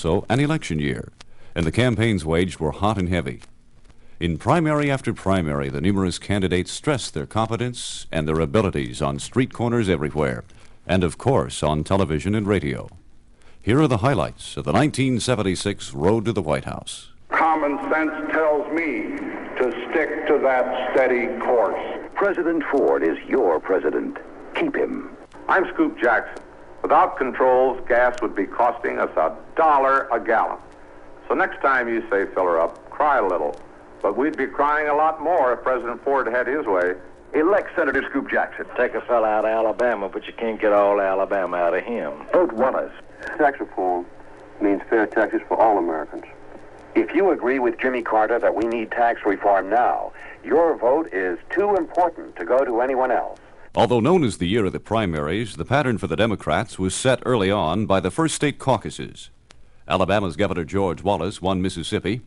also an election year, and the campaigns waged were hot and heavy. In primary after primary, the numerous candidates stressed their competence and their abilities on street corners everywhere, and of course on television and radio. Here are the highlights of the 1976 Road to the White House. Common sense tells me to stick to that steady course. President Ford is your president. Keep him. I'm Scoop Jackson. Without controls, gas would be costing us $1 a gallon. So next time you say fill her up, cry a little. But we'd be crying a lot more if President Ford had his way. Elect Senator Scoop Jackson. Take a fella out of Alabama, but you can't get all Alabama out of him. Vote Wallace. Tax reform means fair taxes for all Americans. If you agree with Jimmy Carter that we need tax reform now, your vote is too important to go to anyone else. Although known as the year of the primaries, the pattern for the Democrats was set early on by the first state caucuses. Alabama's Governor George Wallace won Mississippi.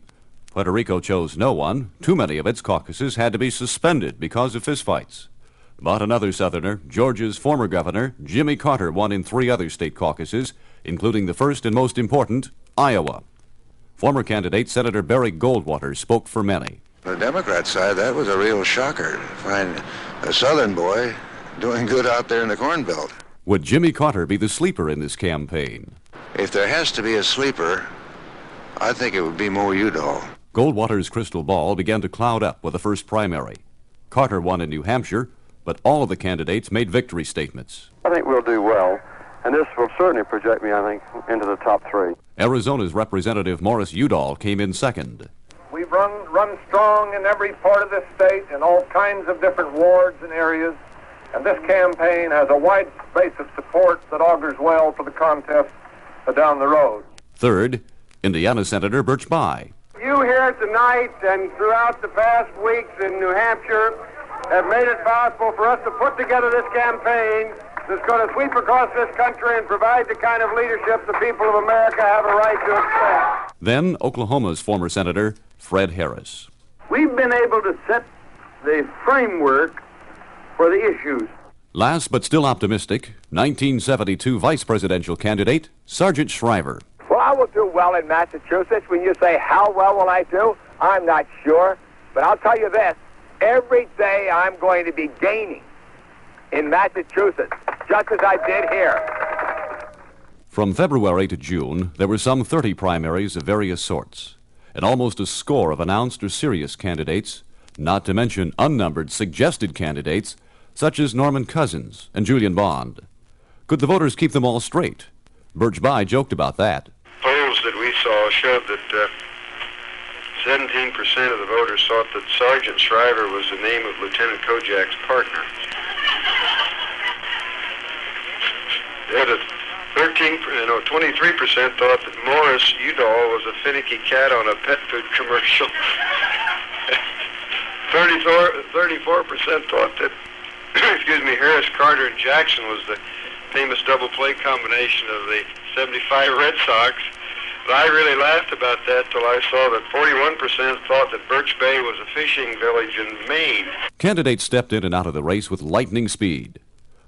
Puerto Rico chose no one. Too many of its caucuses had to be suspended because of fistfights. But another Southerner, Georgia's former governor, Jimmy Carter, won in 3 other state caucuses, including the first and most important, Iowa. Former candidate Senator Barry Goldwater spoke for many. On the Democrat side, that was a real shocker to find a Southern boy doing good out there in the Corn Belt. Would Jimmy Carter be the sleeper in this campaign? If there has to be a sleeper, I think it would be Mo Udall. Goldwater's crystal ball began to cloud up with the first primary. Carter won in New Hampshire, but all of the candidates made victory statements. I think we'll do well, and this will certainly project me, I think, into the top 3. Arizona's Representative Morris Udall came in second. We've run strong in every part of this state in all kinds of different wards and areas, and this campaign has a wide base of support that augurs well for the contest down the road. Third, Indiana Senator Birch Bayh. You here tonight and throughout the past weeks in New Hampshire have made it possible for us to put together this campaign that's going to sweep across this country and provide the kind of leadership the people of America have a right to expect. Then Oklahoma's former Senator Fred Harris. We've been able to set the framework for the issues. Last but still optimistic, 1972 vice presidential candidate Sargent Shriver. Well, I will do well in Massachusetts. When you say, how well will I do? I'm not sure. But I'll tell you this. Every day I'm going to be gaining in Massachusetts, just as I did here. From February to June, there were some 30 primaries of various sorts, and almost a score of announced or serious candidates, not to mention unnumbered suggested candidates, such as Norman Cousins and Julian Bond. Could the voters keep them all straight? Birch Bayh joked about that. Polls that we saw showed that 17% of the voters thought that Sergeant Shriver was the name of Lieutenant Kojak's partner. The 23% thought that Morris Udall was a finicky cat on a pet food commercial. 34% thought that, Harris, Carter, and Jackson was the famous double play combination of the 75 Red Sox. But I really laughed about that till I saw that 41% thought that Birch Bay was a fishing village in Maine. Candidates stepped in and out of the race with lightning speed.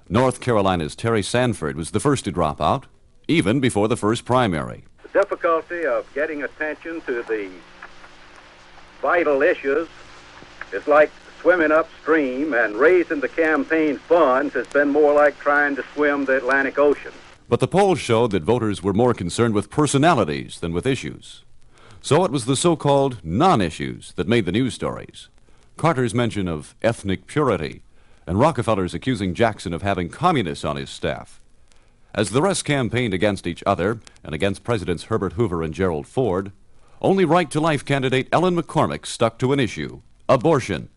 North Carolina's Terry Sanford was the first to drop out, even before the first primary. The difficulty of getting attention to the vital issues is like swimming upstream, and raising the campaign funds has been more like trying to swim the Atlantic Ocean. But the polls showed that voters were more concerned with personalities than with issues. So it was the so-called non-issues that made the news stories. Carter's mention of ethnic purity, and Rockefeller's accusing Jackson of having communists on his staff. As the rest campaigned against each other and against Presidents Herbert Hoover and Gerald Ford, only right-to-life candidate Ellen McCormick stuck to an issue, abortion,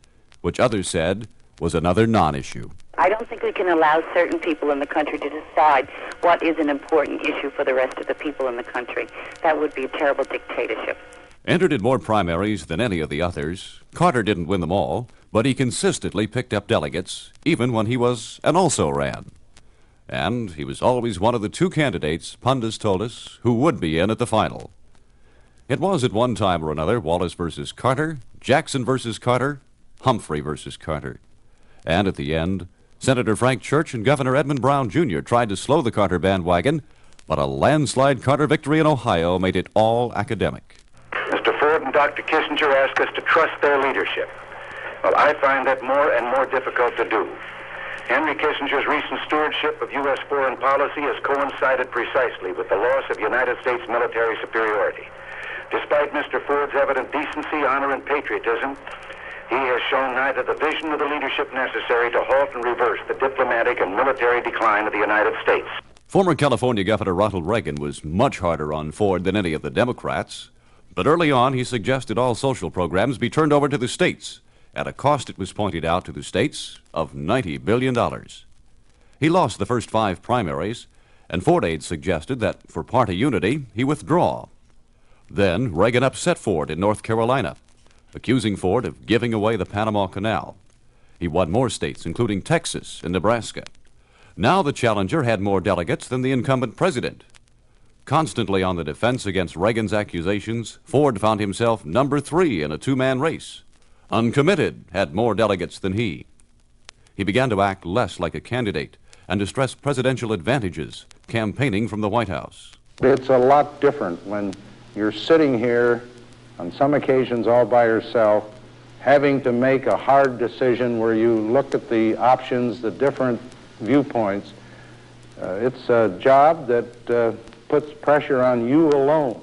which others said was another non-issue. I don't think we can allow certain people in the country to decide what is an important issue for the rest of the people in the country. That would be a terrible dictatorship. Entered in more primaries than any of the others, Carter didn't win them all, but he consistently picked up delegates, even when he was an also-ran. And he was always one of the 2 candidates, pundits told us, who would be in at the final. It was at one time or another Wallace versus Carter, Jackson versus Carter, Humphrey versus Carter. And at the end, Senator Frank Church and Governor Edmund Brown, Jr. tried to slow the Carter bandwagon But a landslide Carter victory in Ohio made it all academic. Mr. Ford and Dr. Kissinger ask us to trust their leadership. Well, I find that more and more difficult to do. Henry Kissinger's recent stewardship of U.S. foreign policy has coincided precisely with the loss of United States military superiority. Despite Mr. Ford's evident decency, honor, and patriotism, he has shown neither the vision nor the leadership necessary to halt and reverse the diplomatic and military decline of the United States. Former California Governor Ronald Reagan was much harder on Ford than any of the Democrats, but early on he suggested all social programs be turned over to the states at a cost, it was pointed out, to the states of $90 billion. He lost the first 5 primaries, and Ford aides suggested that for party unity, he withdraw. Then Reagan upset Ford in North Carolina, accusing Ford of giving away the Panama Canal. He won more states, including Texas and Nebraska. Now the challenger had more delegates than the incumbent president. Constantly on the defense against Reagan's accusations, Ford found himself number 3 in a 2-man race. Uncommitted had more delegates than he. He began to act less like a candidate and to stress presidential advantages, campaigning from the White House. It's a lot different when you're sitting here on some occasions all by yourself, having to make a hard decision where you look at the options, the different viewpoints. It's a job that puts pressure on you alone.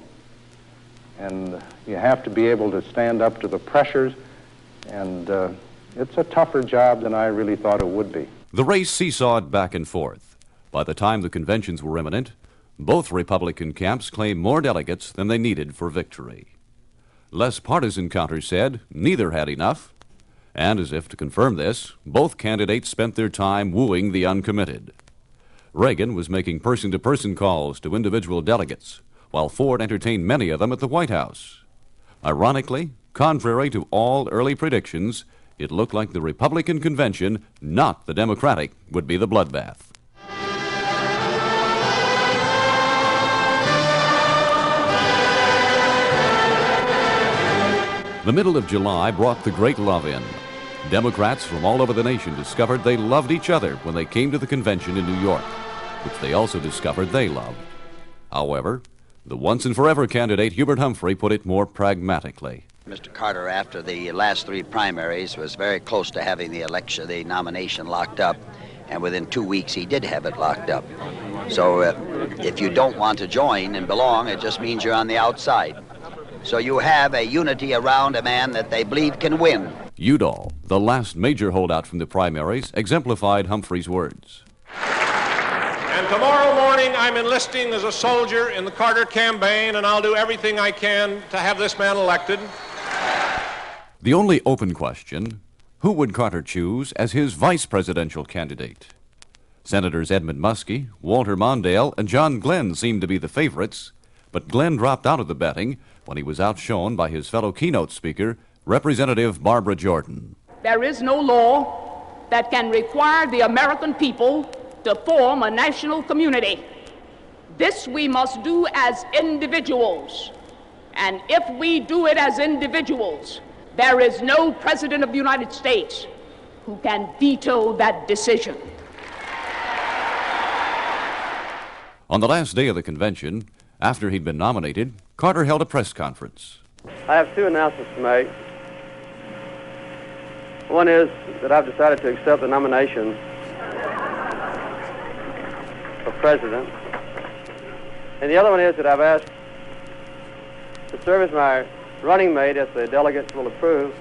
And you have to be able to stand up to the pressures, and it's a tougher job than I really thought it would be. The race seesawed back and forth. By the time the conventions were imminent, both Republican camps claimed more delegates than they needed for victory. Less partisan counters said neither had enough, and as if to confirm this, both candidates spent their time wooing the uncommitted. Reagan was making person-to-person calls to individual delegates, while Ford entertained many of them at the White House. Ironically, contrary to all early predictions, it looked like the Republican convention, not the Democratic, would be the bloodbath. The middle of July brought the great love in. Democrats from all over the nation discovered they loved each other when they came to the convention in New York, which they also discovered they loved. However, the once-and-forever candidate Hubert Humphrey put it more pragmatically. Mr. Carter, after the last 3 primaries, was very close to having the nomination locked up, and within 2 weeks he did have it locked up. So if you don't want to join and belong, it just means you're on the outside. So you have a unity around a man that they believe can win. Udall, the last major holdout from the primaries, exemplified Humphrey's words. And tomorrow morning I'm enlisting as a soldier in the Carter campaign, and I'll do everything I can to have this man elected. The only open question, who would Carter choose as his vice presidential candidate? Senators Edmund Muskie, Walter Mondale, and John Glenn seemed to be the favorites, but Glenn dropped out of the betting when he was outshone by his fellow keynote speaker, Representative Barbara Jordan. There is no law that can require the American people to form a national community. This we must do as individuals. And if we do it as individuals, there is no president of the United States who can veto that decision. On the last day of the convention, after he'd been nominated, Carter held a press conference. I have 2 announcements to make. One is that I've decided to accept the nomination for president. And the other one is that I've asked to serve as my running mate, if the delegates will approve,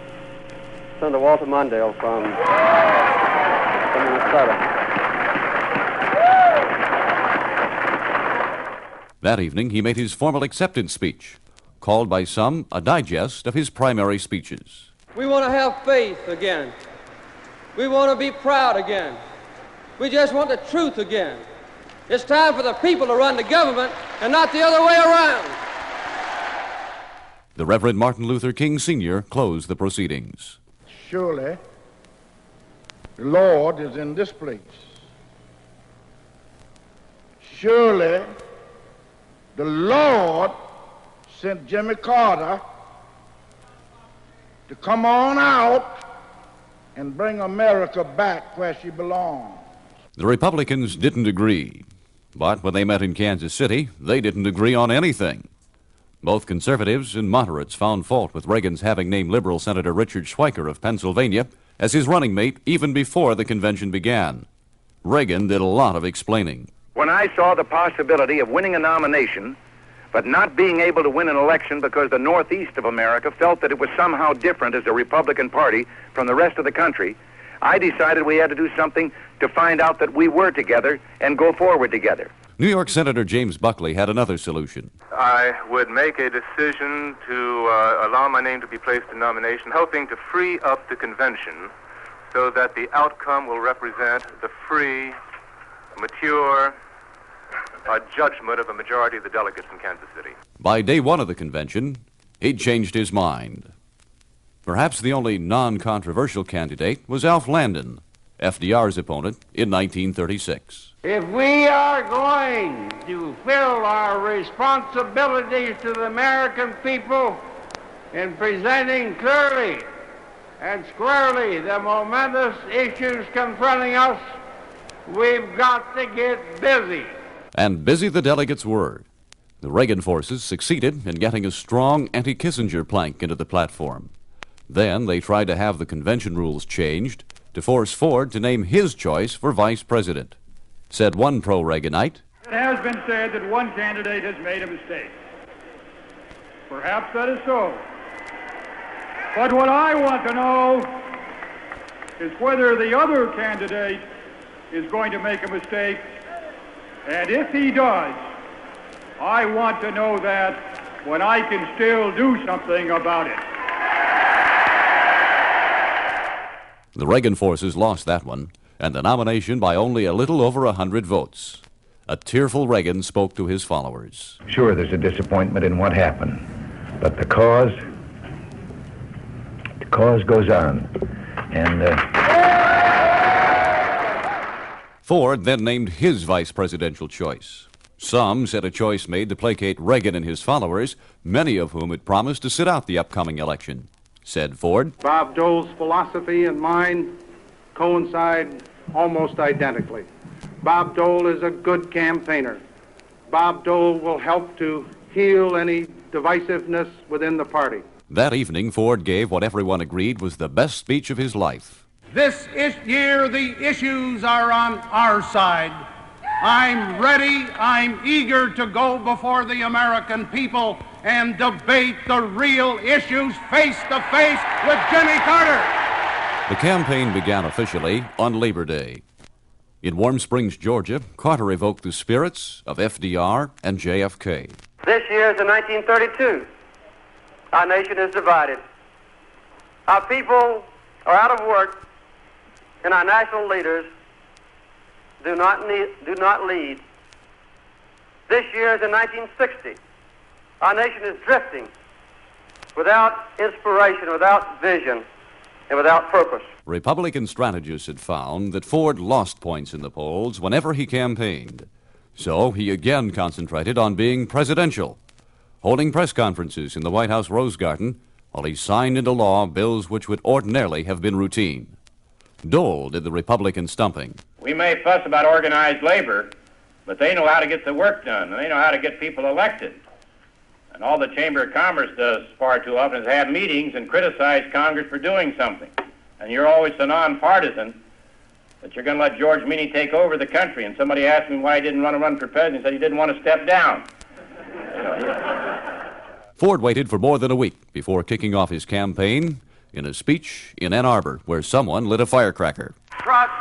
Senator Walter Mondale from Minnesota. That evening, he made his formal acceptance speech, called by some a digest of his primary speeches. We want to have faith again. We want to be proud again. We just want the truth again. It's time for the people to run the government and not the other way around. The Reverend Martin Luther King Sr. closed the proceedings. Surely, the Lord is in this place. Surely, the Lord sent Jimmy Carter to come on out and bring America back where she belongs. The Republicans didn't agree. But when they met in Kansas City, they didn't agree on anything. Both conservatives and moderates found fault with Reagan's having named liberal Senator Richard Schweiker of Pennsylvania as his running mate even before the convention began. Reagan did a lot of explaining. When I saw the possibility of winning a nomination, but not being able to win an election because the Northeast of America felt that it was somehow different as a Republican Party from the rest of the country, I decided we had to do something to find out that we were together and go forward together. New York Senator James Buckley had another solution. I would make a decision to allow my name to be placed in nomination, hoping to free up the convention so that the outcome will represent the free, mature judgment of a majority of the delegates in Kansas City. By day one of the convention, he'd changed his mind. Perhaps the only non-controversial candidate was Alf Landon, FDR's opponent in 1936. If we are going to fill our responsibilities to the American people in presenting clearly and squarely the momentous issues confronting us, we've got to get busy. And busy the delegates were. The Reagan forces succeeded in getting a strong anti-Kissinger plank into the platform. Then they tried to have the convention rules changed to force Ford to name his choice for vice president. Said one pro-Reaganite, "It has been said that one candidate has made a mistake. Perhaps that is so. But what I want to know is whether the other candidate is going to make a mistake. And if he does, I want to know that when I can still do something about it." The Reagan forces lost that one, and the nomination by only a little over 100 votes. A tearful Reagan spoke to his followers. Sure, there's a disappointment in what happened, but the cause goes on. And Ford then named his vice presidential choice. Some said a choice made to placate Reagan and his followers, many of whom had promised to sit out the upcoming election. Said Ford, Bob Dole's philosophy and mine coincide almost identically. Bob Dole is a good campaigner. Bob Dole will help to heal any divisiveness within the party. That evening, Ford gave what everyone agreed was the best speech of his life. This year, the issues are on our side. I'm ready, I'm eager to go before the American people and debate the real issues face to face with Jimmy Carter. The campaign began officially on Labor Day. In Warm Springs, Georgia, Carter evoked the spirits of FDR and JFK. This year is in 1932. Our nation is divided. Our people are out of work, and our national leaders do not lead. This year is in 1960. Our nation is drifting without inspiration, without vision, and without purpose. Republican strategists had found that Ford lost points in the polls whenever he campaigned. So he again concentrated on being presidential, holding press conferences in the White House Rose Garden while he signed into law bills which would ordinarily have been routine. Dole did the Republican stumping. We may fuss about organized labor, but they know how to get the work done, and they know how to get people elected. And all the Chamber of Commerce does far too often is have meetings and criticize Congress for doing something. And you're always so nonpartisan that you're going to let George Meany take over the country. And somebody asked me why he didn't want to run for president. He said he didn't want to step down. Ford waited for more than a week before kicking off his campaign in a speech in Ann Arbor where someone lit a firecracker. Trust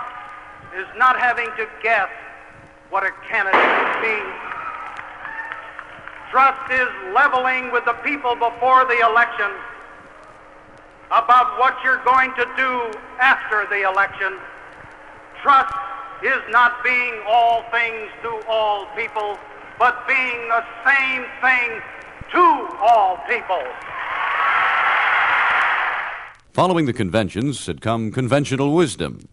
is not having to guess what a candidate means. Trust is leveling with the people before the election about what you're going to do after the election. Trust is not being all things to all people, but being the same thing to all people. Following the conventions had come conventional wisdom.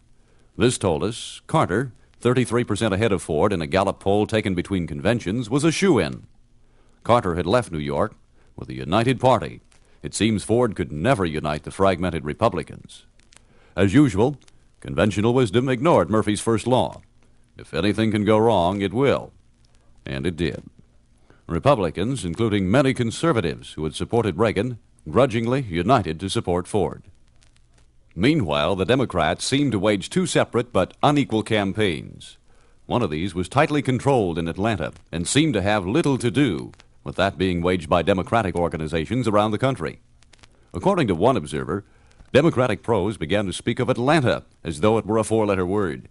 This told us Carter, 33% ahead of Ford in a Gallup poll taken between conventions, was a shoo-in. Carter had left New York with a united party. It seems Ford could never unite the fragmented Republicans. As usual, conventional wisdom ignored Murphy's first law. If anything can go wrong, it will. And it did. Republicans, including many conservatives who had supported Reagan, grudgingly united to support Ford. Meanwhile, the Democrats seemed to wage two separate but unequal campaigns. One of these was tightly controlled in Atlanta and seemed to have little to do with that being waged by Democratic organizations around the country. According to one observer, Democratic pros began to speak of Atlanta as though it were a four-letter word.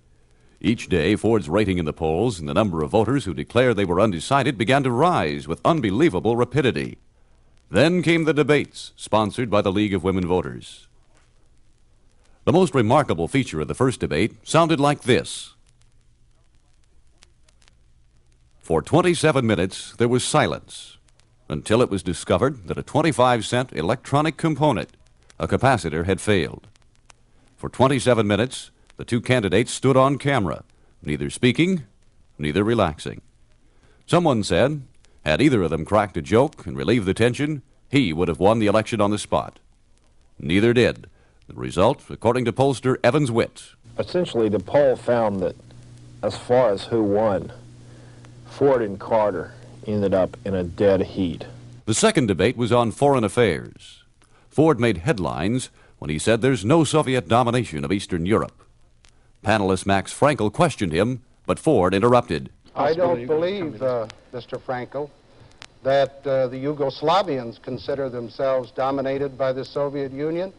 Each day, Ford's rating in the polls and the number of voters who declared they were undecided began to rise with unbelievable rapidity. Then came the debates, sponsored by the League of Women Voters. The most remarkable feature of the first debate sounded like this. For 27 minutes, there was silence, until it was discovered that a 25-cent electronic component, a capacitor, had failed. For 27 minutes, the two candidates stood on camera, neither speaking, neither relaxing. Someone said, had either of them cracked a joke and relieved the tension, he would have won the election on the spot. Neither did. The result, according to pollster Evans Witt. Essentially, the poll found that as far as who won, Ford and Carter ended up in a dead heat. The second debate was on foreign affairs. Ford made headlines when he said there's no Soviet domination of Eastern Europe. Panelist Max Frankel questioned him, but Ford interrupted. I don't believe, Mr. Frankel, that the Yugoslavians consider themselves dominated by the Soviet Union.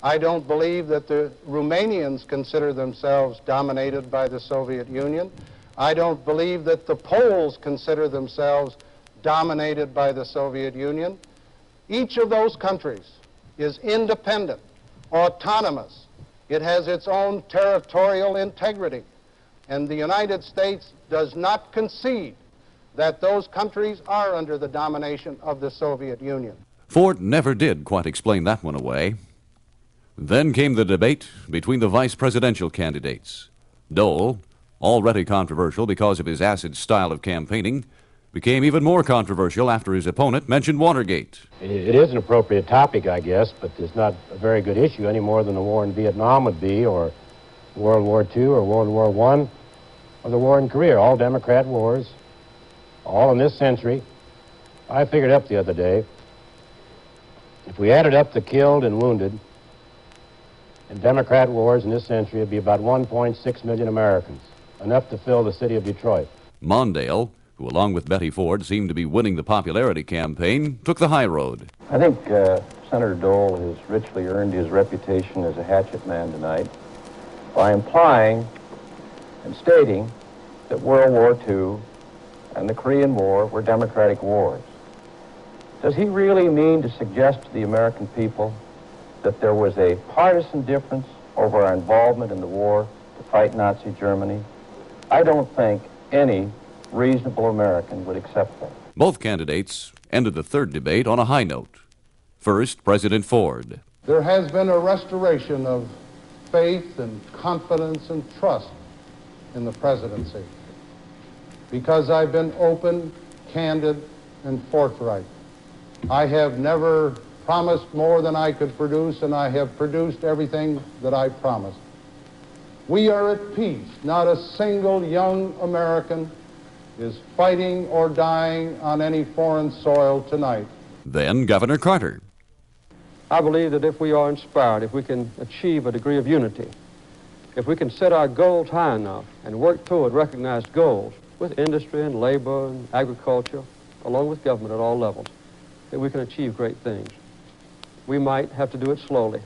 I don't believe that the Romanians consider themselves dominated by the Soviet Union. I don't believe that the Poles consider themselves dominated by the Soviet Union. Each of those countries is independent, autonomous. It has its own territorial integrity. And the United States does not concede that those countries are under the domination of the Soviet Union. Ford never did quite explain that one away. Then came the debate between the vice presidential candidates. Dole, already controversial because of his acid style of campaigning, became even more controversial after his opponent mentioned Watergate. It is an appropriate topic, I guess, but it's not a very good issue any more than the war in Vietnam would be, or World War II, or World War I, or the war in Korea. All Democrat wars, all in this century. I figured up the other day, if we added up the killed and wounded in Democrat wars in this century, it'd be about 1.6 million Americans, enough to fill the city of Detroit. Mondale, who along with Betty Ford seemed to be winning the popularity campaign, took the high road. I think Senator Dole has richly earned his reputation as a hatchet man tonight by implying and stating that World War II and the Korean War were democratic wars. Does he really mean to suggest to the American people that there was a partisan difference over our involvement in the war to fight Nazi Germany? I don't think any reasonable American would accept that. Both candidates ended the third debate on a high note. First, President Ford. There has been a restoration of faith and confidence and trust in the presidency because I've been open, candid, and forthright. I have never promised more than I could produce, and I have produced everything that I promised. We are at peace. Not a single young American is fighting or dying on any foreign soil tonight. Then Governor Carter. I believe that if we are inspired, if we can achieve a degree of unity, if we can set our goals high enough and work toward recognized goals with industry and labor and agriculture, along with government at all levels, that we can achieve great things. We might have to do it slowly.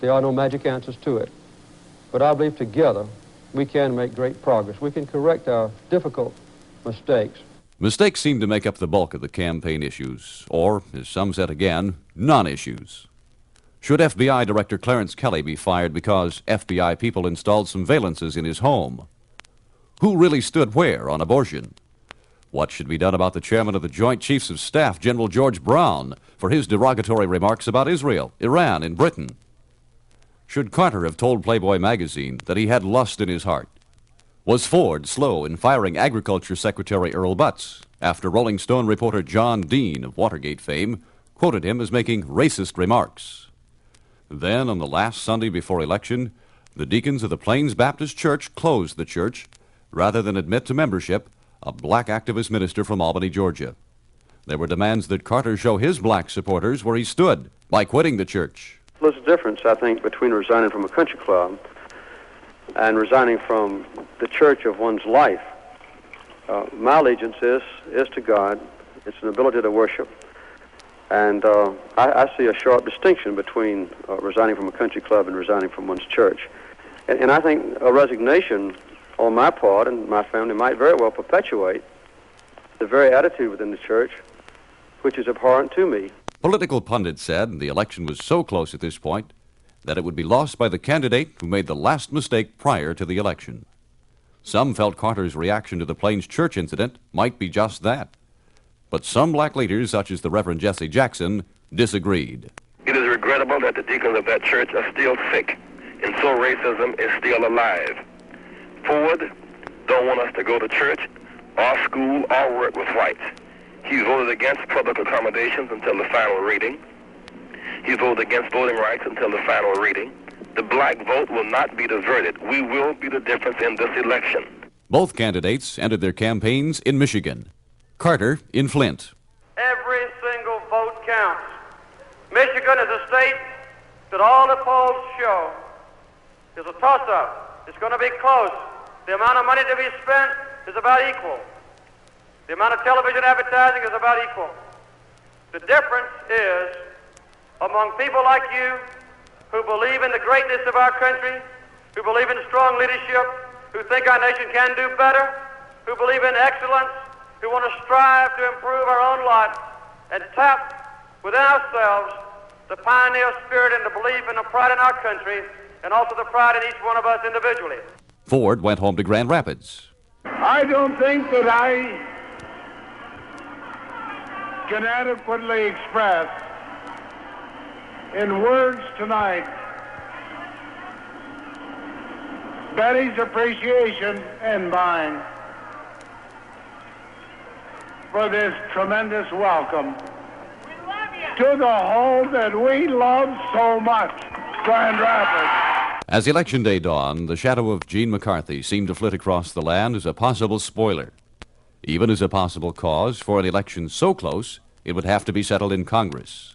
There are no magic answers to it. But I believe together we can make great progress. We can correct our difficult mistakes. Mistakes seemed to make up the bulk of the campaign issues, or, as some said again, non-issues. Should FBI Director Clarence Kelly be fired because FBI people installed some valences in his home? Who really stood where on abortion? What should be done about the chairman of the Joint Chiefs of Staff, General George Brown, for his derogatory remarks about Israel, Iran, and Britain? Should Carter have told Playboy magazine that he had lust in his heart? Was Ford slow in firing Agriculture Secretary Earl Butz after Rolling Stone reporter John Dean of Watergate fame quoted him as making racist remarks? Then, on the last Sunday before election, the deacons of the Plains Baptist Church closed the church rather than admit to membership a black activist minister from Albany, Georgia. There were demands that Carter show his black supporters where he stood by quitting the church. There's a difference, I think, between resigning from a country club and resigning from the church of one's life. My allegiance is to God. It's an ability to worship. And I see a sharp distinction between resigning from a country club and resigning from one's church. And I think a resignation on my part and my family might very well perpetuate the very attitude within the church which is abhorrent to me. Political pundits said the election was so close at this point that it would be lost by the candidate who made the last mistake prior to the election. Some felt Carter's reaction to the Plains Church incident might be just that. But some black leaders, such as the Reverend Jesse Jackson, disagreed. It is regrettable that the deacons of that church are still sick, and so racism is still alive. Ford don't want us to go to church or school or work with whites. He voted against public accommodations until the final reading. He voted against voting rights until the final reading. The black vote will not be diverted. We will be the difference in this election. Both candidates ended their campaigns in Michigan. Carter in Flint. Every single vote counts. Michigan is a state that all the polls show is a toss-up. It's going to be close. The amount of money to be spent is about equal. The amount of television advertising is about equal. The difference is among people like you who believe in the greatness of our country, who believe in strong leadership, who think our nation can do better, who believe in excellence, who want to strive to improve our own lot and tap within ourselves the pioneer spirit and the belief and the pride in our country and also the pride in each one of us individually. Ford went home to Grand Rapids. I don't think that I can adequately express in words tonight Betty's appreciation and mine for this tremendous welcome to the home that we love so much, Grand Rapids. As Election Day dawned, the shadow of Gene McCarthy seemed to flit across the land as a possible spoiler, even as a possible cause for an election so close it would have to be settled in Congress.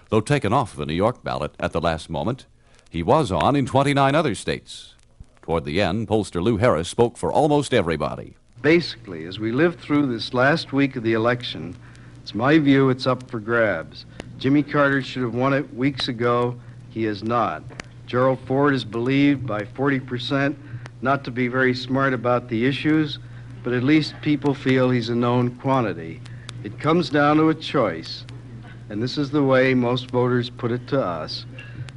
Though taken off the New York ballot at the last moment, he was on in 29 other states. Toward the end, pollster Lou Harris spoke for almost everybody. Basically, as we live through this last week of the election, it's my view it's up for grabs. Jimmy Carter should have won it weeks ago. He has not. Gerald Ford is believed by 40% not to be very smart about the issues, but at least people feel he's a known quantity. It comes down to a choice, and this is the way most voters put it to us,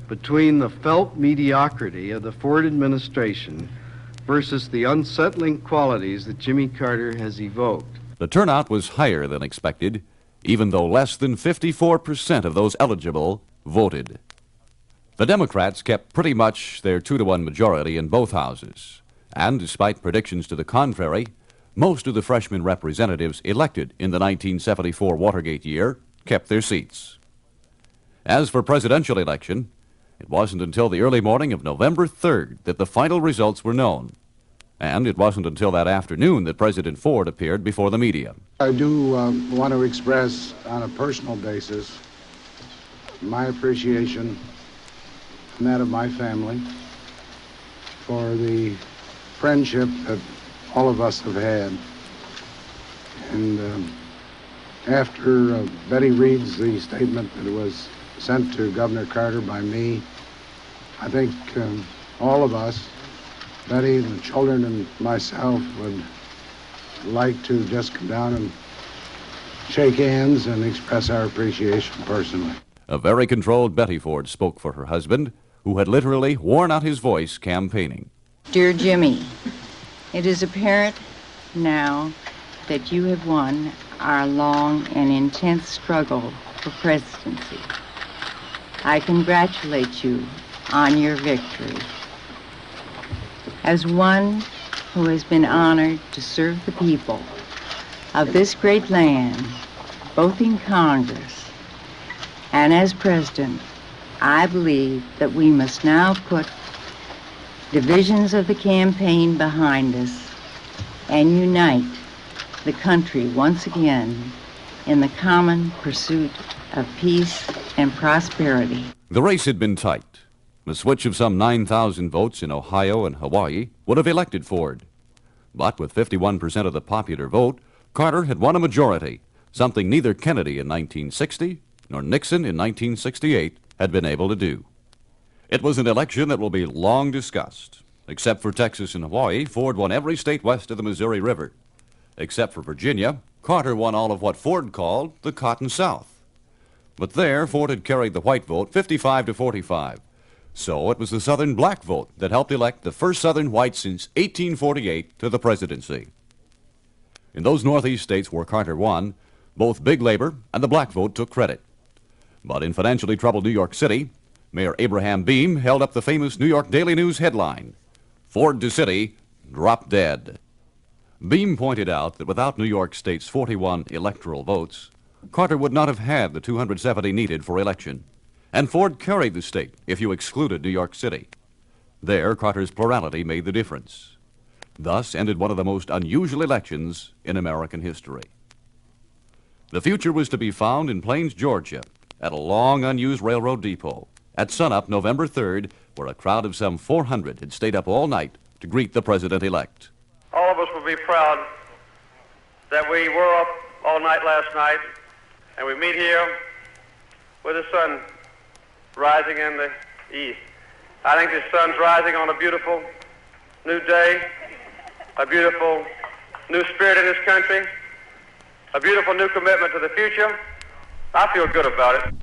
between the felt mediocrity of the Ford administration versus the unsettling qualities that Jimmy Carter has evoked. The turnout was higher than expected, even though less than 54% of those eligible voted. The Democrats kept pretty much their 2-to-1 majority in both houses, and despite predictions to the contrary, most of the freshman representatives elected in the 1974 Watergate year kept their seats. As for presidential election, it wasn't until the early morning of November 3rd that the final results were known. And it wasn't until that afternoon that President Ford appeared before the media. I do want to express on a personal basis my appreciation and that of my family for the friendship that all of us have had. And after Betty reads the statement that was sent to Governor Carter by me, I think all of us, Betty, the children, and myself would like to just come down and shake hands and express our appreciation personally. A very controlled Betty Ford spoke for her husband, who had literally worn out his voice campaigning. Dear Jimmy, it is apparent now that you have won our long and intense struggle for presidency. I congratulate you on your victory. As one who has been honored to serve the people of this great land, both in Congress and as president, I believe that we must now put divisions of the campaign behind us and unite the country once again in the common pursuit of peace and prosperity. The race had been tight. A switch of some 9,000 votes in Ohio and Hawaii would have elected Ford. But with 51% of the popular vote, Carter had won a majority, something neither Kennedy in 1960 nor Nixon in 1968 had been able to do. It was an election that will be long discussed. Except for Texas and Hawaii, Ford won every state west of the Missouri River. Except for Virginia, Carter won all of what Ford called the Cotton South. But there, Ford had carried the white vote 55 to 45. So it was the Southern black vote that helped elect the first Southern white since 1848 to the presidency. In those Northeast states where Carter won, both big labor and the black vote took credit. But in financially troubled New York City, Mayor Abraham Beame held up the famous New York Daily News headline, "Ford to City, Drop Dead." Beame pointed out that without New York State's 41 electoral votes, Carter would not have had the 270 needed for election. And Ford carried the state if you excluded New York City. There, Carter's plurality made the difference. Thus ended one of the most unusual elections in American history. The future was to be found in Plains, Georgia, at a long unused railroad depot, at sunup November 3rd, where a crowd of some 400 had stayed up all night to greet the president-elect. All of us will be proud that we were up all night last night, and we meet here with the sun rising in the east. I think the sun's rising on a beautiful new day, a beautiful new spirit in this country, a beautiful new commitment to the future. I feel good about it.